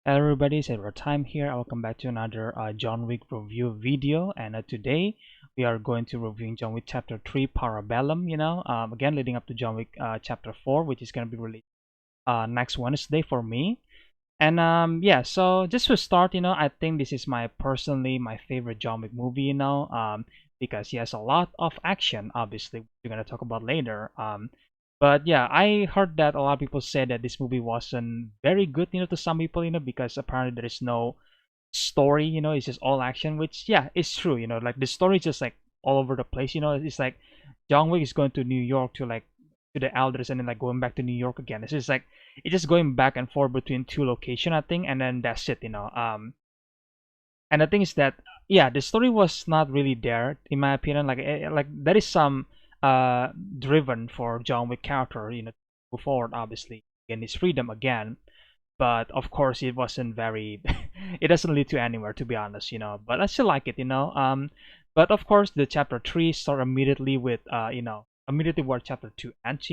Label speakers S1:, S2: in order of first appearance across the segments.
S1: Hello everybody, it's EzraTime here. Welcome back to another John Wick review video. And today we are going to review John Wick Chapter 3 Parabellum, again leading up to John Wick Chapter 4, which is going to be released next Wednesday for me. And yeah, so just to start, I think this is personally my favorite John Wick movie, because he has a lot of action, obviously, we're going to talk about later. But yeah, I heard that a lot of people said that this movie wasn't very good, to some people, because apparently there is no story, it's just all action, which yeah, it's true, like the story is just like all over the place, it's like John Wick is going to New York to like to the elders and then like going back to New York again. It's just like it's just going back and forth between two location, I think, and then that's it, and the thing is that yeah, the story was not really there in my opinion. Like there is some driven for John Wick character, to move forward, obviously, gain his freedom again. But of course, it wasn't very. It doesn't lead to anywhere, to be honest, But I still like it, But of course, the chapter 3 start immediately with immediately where chapter 2 ends,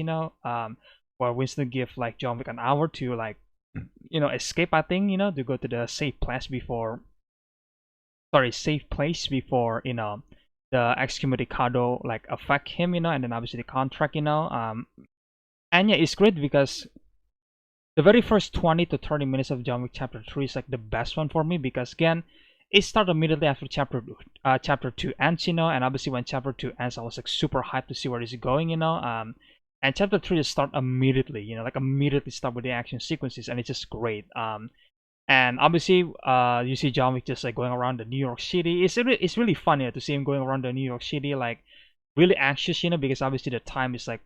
S1: where Winston give like John Wick an hour to like escape, I think, to go to the safe place before the excommunicado like affect him, and then obviously the contract, and yeah, it's great because the very first 20 to 30 minutes of John Wick Chapter 3 is like the best one for me because again, it started immediately after chapter 2 ends, and obviously when chapter 2 ends, I was like super hyped to see where it's going, and chapter 3 just start immediately, like immediately start with the action sequences, and it's just great. And obviously, you see John Wick just like going around the New York City. It's really funny to see him going around the New York City, like really anxious, because obviously the time is like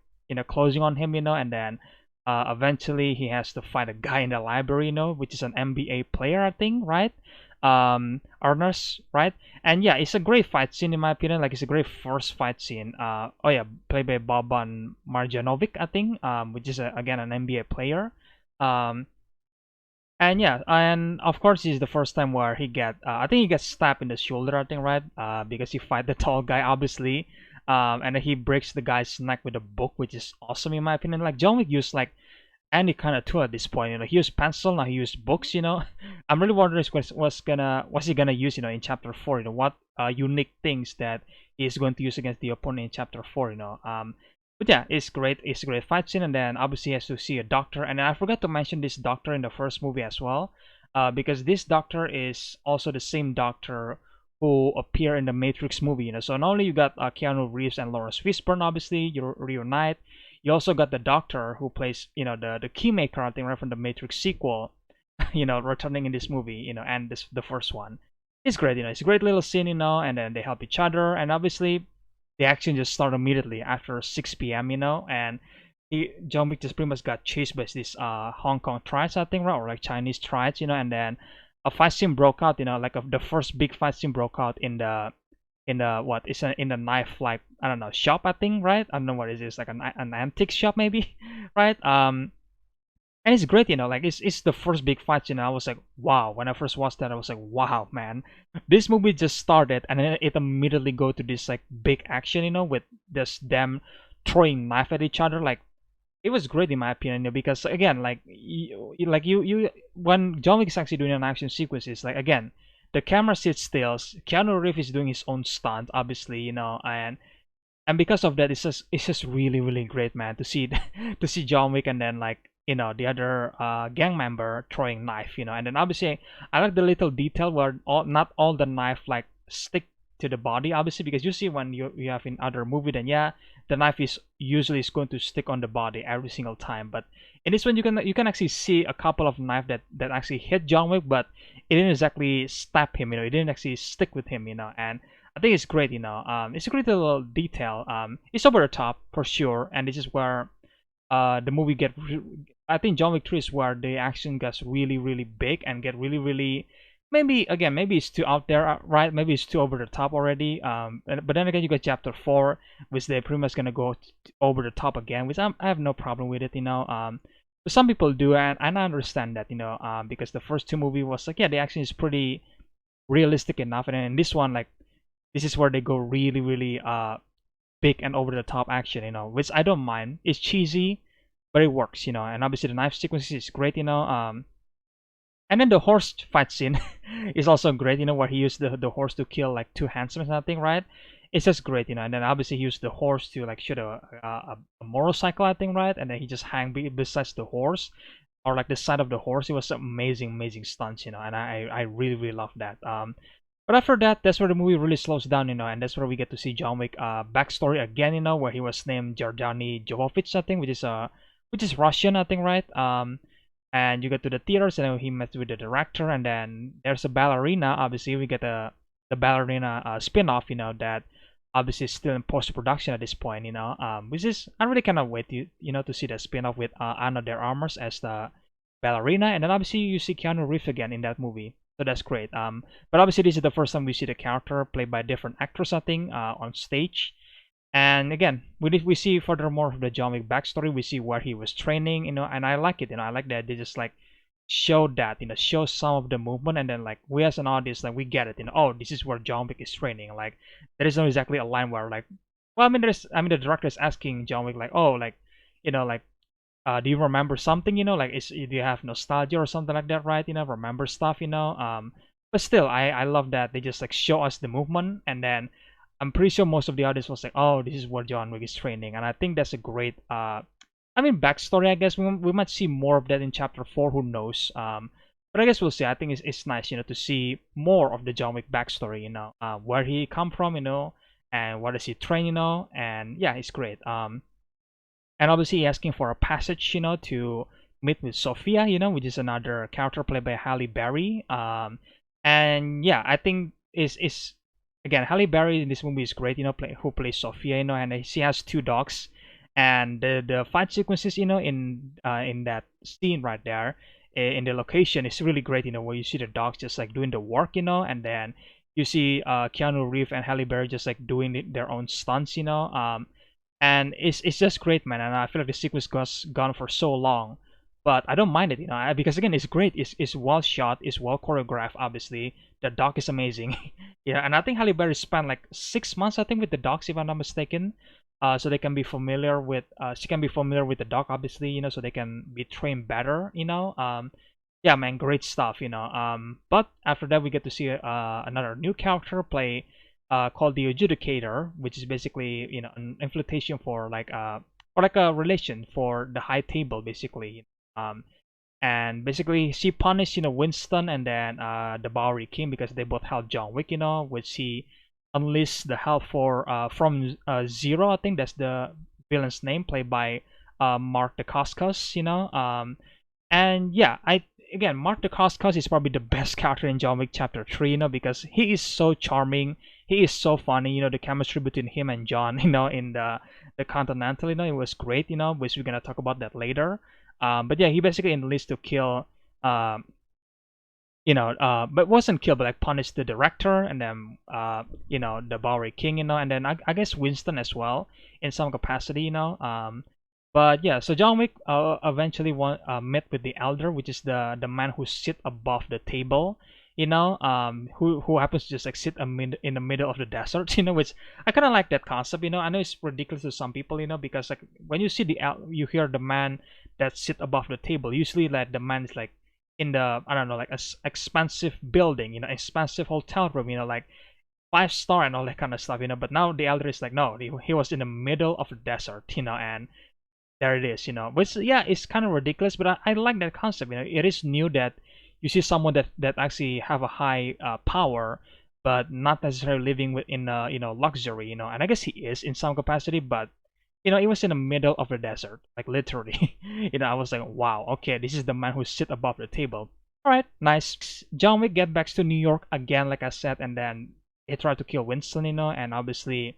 S1: closing on him, and then eventually he has to fight a guy in the library, which is an NBA player, I think, right? Arners, right? And yeah, it's a great fight scene in my opinion. Like it's a great first fight scene. Oh yeah, played by Boban Marjanovic, I think, which is again an NBA player. Um, and yeah, and of course, this is the first time where I think he gets stabbed in the shoulder, I think, right? Because he fight the tall guy, obviously. And then he breaks the guy's neck with a book, which is awesome in my opinion. Like John Wick used like any kind of tool at this point. He used pencil, now he used books. I'm really wondering what's he gonna use, in chapter 4. What unique things that he's going to use against the opponent in chapter 4. But yeah, it's great. It's a great fight scene, and then obviously he has to see a doctor. And I forgot to mention this doctor in the first movie as well, because this doctor is also the same doctor who appear in the Matrix movie. So not only you got Keanu Reeves and Lawrence Fishburne, obviously you reunite. You also got the doctor who plays, the keymaker, I think, right from the Matrix sequel, returning in this movie, and the first one. It's great, it's a great little scene, and then they help each other, and obviously the action just started immediately after 6 p.m., and John Wick just pretty much got chased by these Hong Kong tribes, I think, right, or like Chinese tribes, and then a fight scene broke out, like the first big fight scene broke out in the knife, like I don't know, shop, I think, right? I don't know what it is, like an antique shop maybe, right? And it's great, like it's the first big fight, I was like, wow. When I first watched that, I was like, wow, man, this movie just started and then it immediately go to this like big action, with just them throwing knife at each other. Like it was great in my opinion, because again, like you when John Wick is actually doing an action sequence, it's like again the camera sits still. Keanu Reeves is doing his own stunt, obviously, and because of that, it's just really really great, man, to see to see John Wick and then like the other gang member throwing knife, and then obviously I like the little detail where not all the knife like stick to the body, obviously, because you see when you have in other movie, then yeah, the knife is going to stick on the body every single time, but in this one you can actually see a couple of knife that actually hit John Wick, but it didn't exactly stab him, it didn't actually stick with him, and I think it's great, it's a great little detail. It's over the top for sure, and this is where the movie I think John Wick 3 is where the action gets really really big and get really really, maybe it's too out there, right? Maybe it's too over the top already. But then again, you got chapter 4, which they pretty much gonna go over the top again, which I have no problem with it, but some people do, and I understand that, because the first two movie was like, yeah, the action is pretty realistic enough, and then in this one, like, this is where they go really really big and over the top action, which I don't mind. It's cheesy, but it works, and obviously the knife sequence is great, And then the horse fight scene is also great, where he used the horse to kill like two handsome or something, right? It's just great, and then obviously he used the horse to like shoot a motorcycle, I think, right? And then he just hang besides the horse, or like the side of the horse. It was amazing, amazing stunts, and I really, really love that. But after that, that's where the movie really slows down, and that's where we get to see John Wick backstory again, where he was named Jordani Jovovich, I think, which is Russian, I think, right? And you get to the theaters, and he met with the director, and then there's a ballerina. Obviously, we get the ballerina spin-off, that obviously is still in post-production at this point, which is I really cannot wait to see the spin-off with Anna de Armas as the ballerina, and then obviously you see Keanu Reeves again in that movie. So that's great. But obviously this is the first time we see the character played by different actors, I think, on stage. And again, we see furthermore of the John Wick backstory. We see where he was training, and I like it. I like that they just like show that, show some of the movement, and then like we as an audience, like we get it. Oh, this is where John Wick is training. Like there is not exactly a line where like, well, the director is asking John Wick like, oh, like, like, do you remember something? Like, do you have nostalgia or something like that, right? Remember stuff, But still, I love that they just like show us the movement, and then I'm pretty sure most of the audience was like, oh, this is where John Wick is training, and I think that's a great, backstory. I guess we might see more of that in chapter 4. Who knows? But I guess we'll see. I think it's nice, to see more of the John Wick backstory. Where he come from, and what does he train, and yeah, it's great. And obviously asking for a passage, to meet with Sophia, which is another character played by Halle Berry. And yeah, I think is again Halle Berry in this movie is great, who plays Sophia, and she has two dogs, and the fight sequences, in that scene right there, in the location is really great, where you see the dogs just like doing the work, and then you see Keanu Reeves and Halle Berry just like doing their own stunts, and it's just great, man. And I feel like the sequence goes gone for so long, but I don't mind it, because again, it's great. It's well shot, it's well choreographed. Obviously, the doc is amazing. Yeah, and I think Halle Berry spent like 6 months, I think, with the docs, if I'm not mistaken. So they can be familiar with, she can be familiar with the doc, obviously, so they can be trained better, yeah, man, great stuff, But after that, we get to see another new character play called the adjudicator, which is basically an infiltration for like or like a relation for the high table, basically. Um, and basically she punished Winston and then the Bowery King because they both helped John Wick, which he unleashed the help for from Zero, I think that's the villain's name, played by Mark Dacascos, and yeah, Mark Dacascos is probably the best character in John Wick Chapter 3, because he is so charming, he is so funny, the chemistry between him and John, in the Continental, it was great, which we're gonna talk about that later. But yeah, he basically enlists to kill, but wasn't killed, but like punished the director, and then the Bowery King, and then I guess Winston as well in some capacity, But yeah, so John Wick eventually met with the Elder, which is the man who sit above the table, who happens to just like sit in the middle of the desert, which I kind of like that concept, I know it's ridiculous to some people, because like when you see you hear the man that sit above the table, usually like the man is like in the, I don't know, like a expensive building, expensive hotel room, like 5-star and all that kind of stuff, But now the Elder is like, no, he was in the middle of the desert, and there it is, which yeah, it's kind of ridiculous, but I like that concept. It is new that you see someone that actually have a high power, but not necessarily living within luxury, and I guess he is in some capacity, but it was in the middle of the desert, like literally. I was like, wow, okay, this is the man who sit above the table. All right, nice. John Wick get back to New York again, like I said, and then he tried to kill Winston, and obviously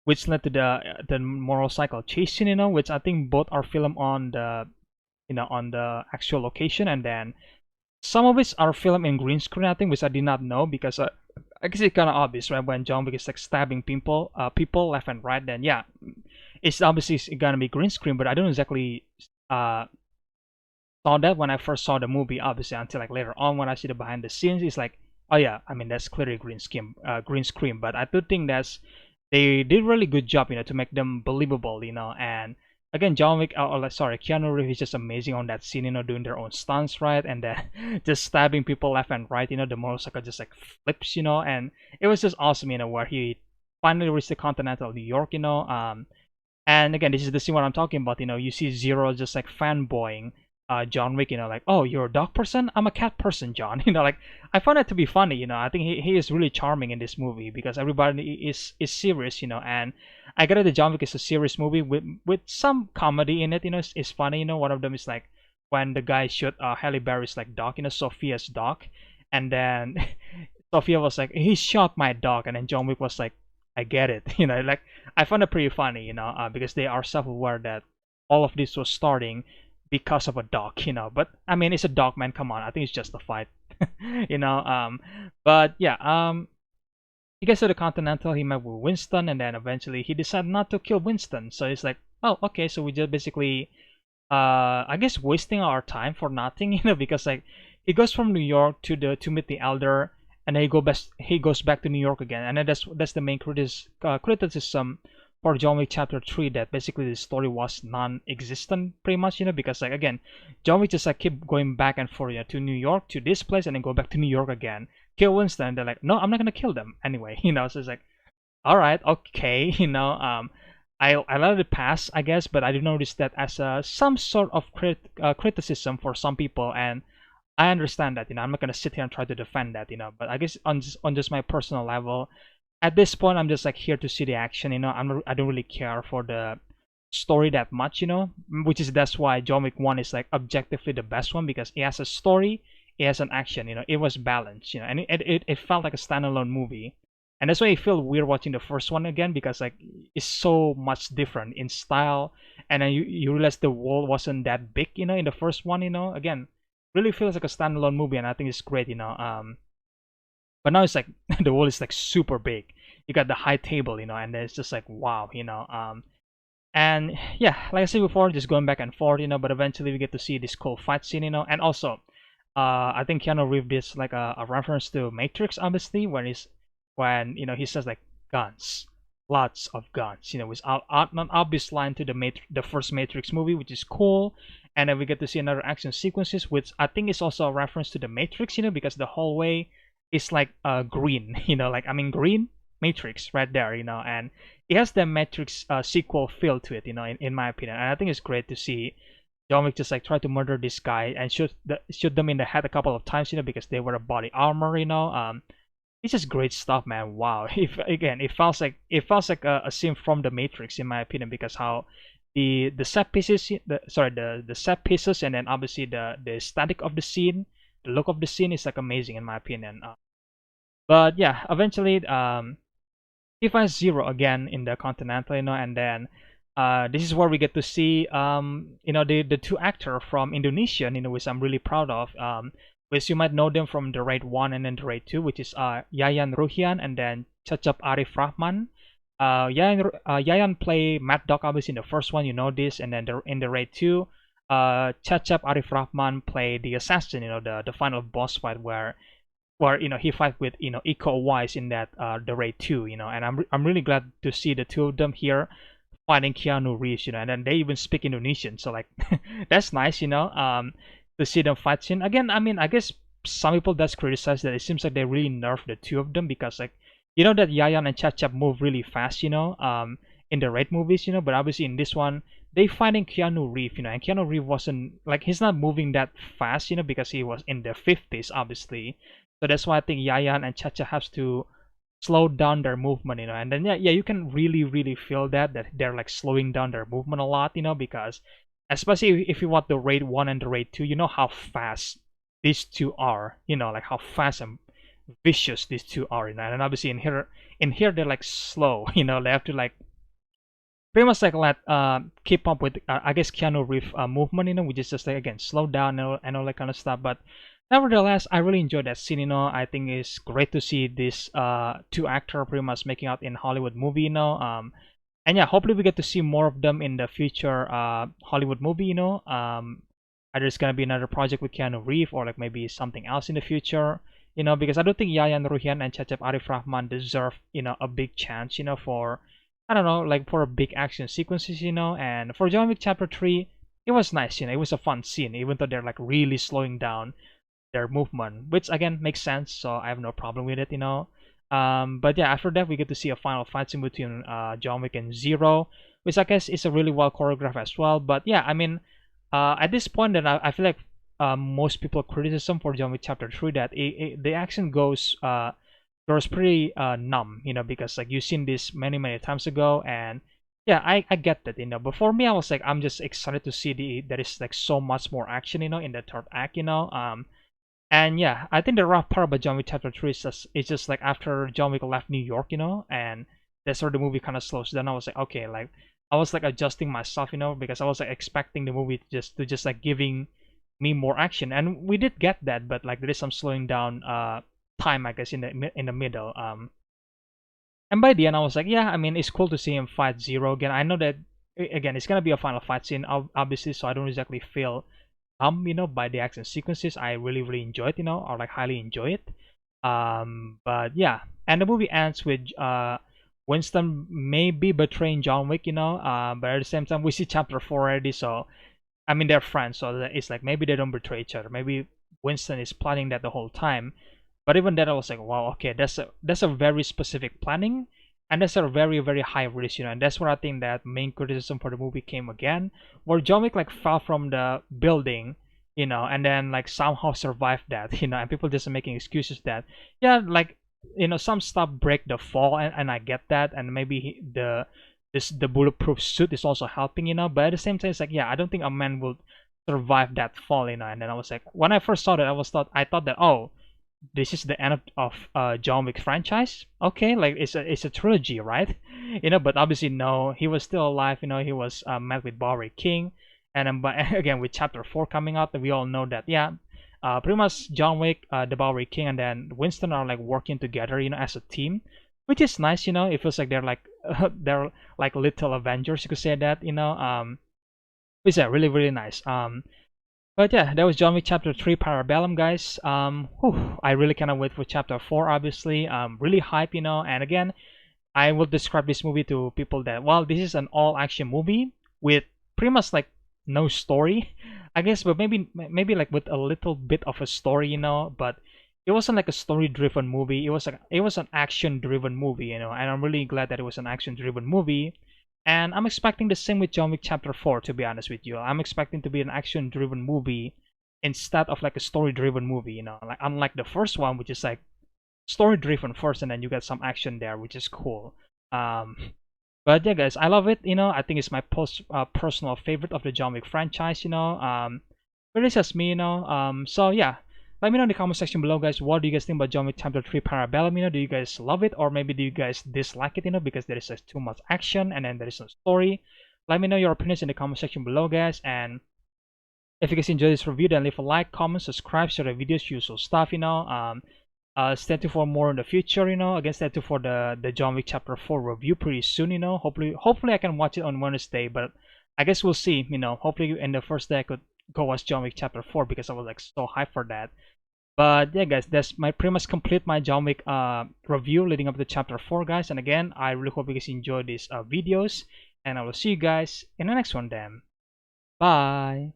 S1: which led to the motorcycle chasing, which I think both are filmed on the on the actual location, and then some of it are filmed in green screen, I think, which I did not know, because I guess it's kind of obvious, right? When John Wick is like stabbing people left and right, then yeah, it's obviously gonna be green screen, but I don't exactly saw that when I first saw the movie, obviously, until like later on when I see the behind the scenes. It's like, oh yeah, that's clearly green screen, but I do think they did really good job, to make them believable, and again, John Wick, sorry, Keanu Reeves is just amazing on that scene, doing their own stunts, right? And then just stabbing people left and right, the motorcycle just like flips, and it was just awesome, where he finally reached the Continental New York, and again, this is the scene what I'm talking about. You see Zero just like fanboying John Wick. Like, oh, you're a dog person? I'm a cat person, John. Like I find it to be funny. I think he is really charming in this movie because everybody is serious. And I get it. The John Wick is a serious movie with some comedy in it. It's funny. One of them is like when the guy shot Halle Berry's like dog. Sophia's dog, and then Sophia was like, he shot my dog, and then John Wick was like, I get it. Like I found it pretty funny, because they are self-aware that all of this was starting because of a dog, But I mean, it's a dog, man. Come on, I think it's justified, you know. But yeah, he gets to the Continental. He met with Winston, and then eventually he decided not to kill Winston. So it's like, oh, okay. So we just basically, I guess, wasting our time for nothing, because like he goes from New York to meet the Elder, and then he goes back to New York again, and then that's the main criticism for John Wick Chapter 3, that basically the story was non-existent pretty much, because like again, John Wick just like keep going back and forth, to New York, to this place, and then go back to New York again, kill Winston, and they're like, no, I'm not gonna kill them anyway, so it's like, all right, okay, I let it pass, I guess, but I do notice that as some sort of criticism for some people, and I understand that, I'm not gonna sit here and try to defend that, but I guess on just my personal level, at this point, I'm just like here to see the action, I don't really care for the story that much, which is that's why John Wick 1 is like objectively the best one, because it has a story, it has an action, it was balanced, and it felt like a standalone movie. And that's why I feel weird watching the first one again, because like it's so much different in style, and then you realize the world wasn't that big, in the first one, again, really feels like a standalone movie, and I think it's great, but now it's like the world is like super big. You got the high table, and it's just like wow, and yeah, like I said before, just going back and forth, but eventually we get to see this cool fight scene, and also I think Keanu Reeves did like a reference to Matrix, obviously, when he says like guns, lots of guns, with an obvious line to the first Matrix movie, which is cool. And then we get to see another action sequences, which I think is also a reference to the Matrix, because the hallway is like green, like I mean green Matrix right there, and it has the Matrix sequel feel to it, in my opinion. And I think it's great to see John Wick just like try to murder this guy and shoot them in the head a couple of times, because they wear a body armor, it's just great stuff, man. Wow. If again, it feels like a scene from the Matrix, in my opinion, because how the set pieces, the set pieces, and then obviously the aesthetic of the scene, the look of the scene is like amazing, in my opinion. But yeah, eventually, he finds Zero again in the Continental, and then this is where we get to see the two actors from Indonesia, which I'm really proud of. Which you might know them from the Raid 1 and then the Raid 2, which is Yayan Ruhian and then Cecep Arif Rahman. Yayan play Mad Dog obviously in the first one, this, and then in the Raid 2, Cecep Arif Rahman play the assassin, the final boss fight where he fight with Iko Uwais in that the Raid 2, and I'm really glad to see the two of them here fighting Keanu Reeves, and then they even speak Indonesian, so like that's nice, to see them fight scene again. I mean, I guess some people does criticize that it seems like they really nerfed the two of them, because like that Yayan and Cecep move really fast, in the Raid movies, but obviously in this one they fighting Keanu Reeves, and Keanu Reeves wasn't like, he's not moving that fast, because he was in the 50s obviously. So that's why I think Yayan and Cecep has to slow down their movement, and then yeah, you can really feel that they're like slowing down their movement a lot, because especially if you want the Raid 1 and the Raid 2, you know how fast these two are, like how fast and vicious these two are, and obviously in here they're like slow, they have to like pretty much like let keep up with I guess Keanu Reeves movement, which is just like again slow down and all that kind of stuff. But nevertheless, I really enjoyed that scene, I think it's great to see this two actors pretty much making out in Hollywood movie, and yeah, hopefully we get to see more of them in the future Hollywood movie, either it's gonna be another project with Keanu Reeves or like maybe something else in the future, because I don't think Yayan Ruhian and Cecep Arif Rahman deserve, a big chance, for I don't know, like for big action sequences, you know. And for John Wick Chapter 3, it was nice, you know. It was a fun scene, even though they're like really slowing down their movement, which again makes sense. So I have no problem with it, you know. But yeah, after that we get to see a final fight scene between John Wick and Zero, which I guess is a really well choreographed as well. But yeah, I mean, at this point, then I feel like most people criticism for John Wick Chapter 3 that the action goes pretty numb, you know, because like you've seen this many times ago, and yeah, I get that, you know. But for me, I was like, I'm just excited to see there is like so much more action, you know, in the third act, you know. And yeah, I think the rough part about John Wick Chapter 3 is just like after John Wick left New York, you know, and that's where the movie kind of slows down. I was like, okay, like I was like adjusting myself, you know, because I was like expecting the movie to just like giving me more action, and we did get that, but like there is some slowing down time, I guess, in the middle. And by the end, I was like, yeah, I mean, it's cool to see him fight Zero again. I know that again, it's gonna be a final fight scene, obviously, so I don't exactly feel you know, by the action sequences. I really enjoy it, you know, or like highly enjoy it. But yeah, and the movie ends with Winston maybe betraying John Wick, you know. But at the same time, we see chapter 4 already, so I mean they're friends, so it's like maybe they don't betray each other. Maybe Winston is planning that the whole time. But even then, I was like, wow, okay, that's a very specific planning, and that's a very high risk, you know. And that's where I think that main criticism for the movie came again, where John Wick like fell from the building, you know, and then like somehow survived that, you know. And people just making excuses that, yeah, like, you know, some stuff break the fall, and I get that, and maybe the bulletproof suit is also helping, you know. But at the same time, it's like, yeah, I don't think a man will survive that fall, you know. And then I was like, when I first saw that, I thought that, oh, this is the end of John Wick franchise. Okay, like it's a trilogy, right? You know, but obviously no, he was still alive. You know, he was met with Bowery King, and then but again with Chapter 4 coming out, we all know that, yeah, pretty much John Wick, the Bowery King, and then Winston are like working together, you know, as a team, which is nice. You know, it feels like they're like they're like little Avengers, you could say that. You know, which is really nice. But yeah, that was John Wick Chapter 3 Parabellum, guys. Whew, I really cannot wait for Chapter 4, obviously. Really hype, you know. And again, I will describe this movie to people that, well, this is an all-action movie with pretty much like no story, I guess, but maybe like with a little bit of a story, you know. But it wasn't like a story-driven movie. It was an action-driven movie, you know. And I'm really glad that it was an action-driven movie. And I'm expecting the same with John Wick Chapter 4, to be honest with you. I'm expecting to be an action-driven movie instead of like a story-driven movie, you know. Like unlike the first one, which is like story-driven first, and then you get some action there, which is cool. Um, but yeah, guys, I love it. You know, I think it's my personal favorite of the John Wick franchise. You know, but it's just me. You know, so yeah. Let me know in the comment section below, guys. What do you guys think about John Wick Chapter 3 Parabellum? You know, do you guys love it, or maybe do you guys dislike it? You know, because there is just too much action and then there is no story. Let me know your opinions in the comment section below, guys. And if you guys enjoyed this review, then leave a like, comment, subscribe, share the videos, usual stuff. You know, stay tuned for more in the future. You know, again, stay tuned for the John Wick Chapter 4 review pretty soon. You know, hopefully I can watch it on Wednesday, but I guess we'll see. You know, hopefully in the first day I could go watch John Wick Chapter 4 because I was like so hyped for that. But yeah, guys, that's my pretty much complete my John Wick review leading up to Chapter 4, guys. And again, I really hope you guys enjoy these videos, and I will see you guys in the next one then. Bye.